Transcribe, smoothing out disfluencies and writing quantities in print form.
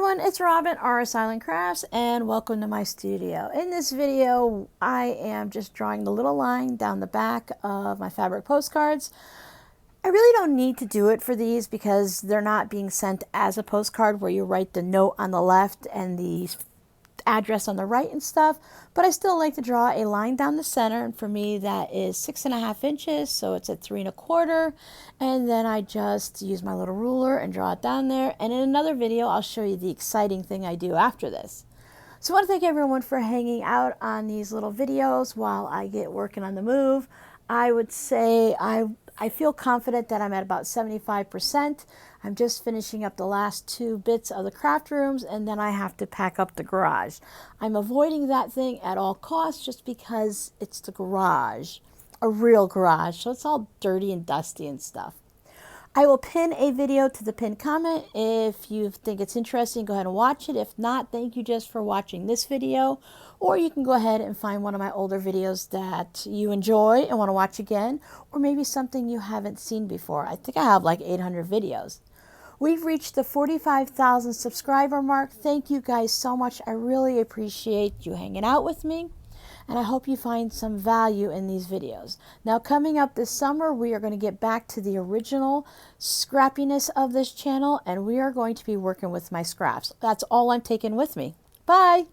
everyone, it's Robin, RS Island Crafts, and welcome to my studio. In this video, I am just drawing the little line down the back of my fabric postcards. I really don't need to do it for these because they're not being sent as a postcard where you write the note on the left and the address on the right and stuff, but I still like to draw a line down the center, and for me that is 6.5 inches, so it's at 3.25, and then I just use my little ruler and draw it down there. And in another video I'll show you the exciting thing I do after this. So I want to thank everyone for hanging out on these little videos while I get working on the move. I would say I feel confident that I'm at about 75%. I'm just finishing up the last 2 bits of the craft rooms, and then I have to pack up the garage. I'm avoiding that thing at all costs just because it's the garage, a real garage, so it's all dirty and dusty and stuff. I will pin a video to the pinned comment. If you think it's interesting, go ahead and watch it. If not, thank you just for watching this video. Or you can go ahead and find one of my older videos that you enjoy and want to watch again, or maybe something you haven't seen before. I think I have like 800 videos. We've reached the 45,000 subscriber mark. Thank you guys so much. I really appreciate you hanging out with me, and I hope you find some value in these videos. Now, coming up this summer, we are going to get back to the original scrappiness of this channel, and we are going to be working with my scraps. That's all I'm taking with me. Bye!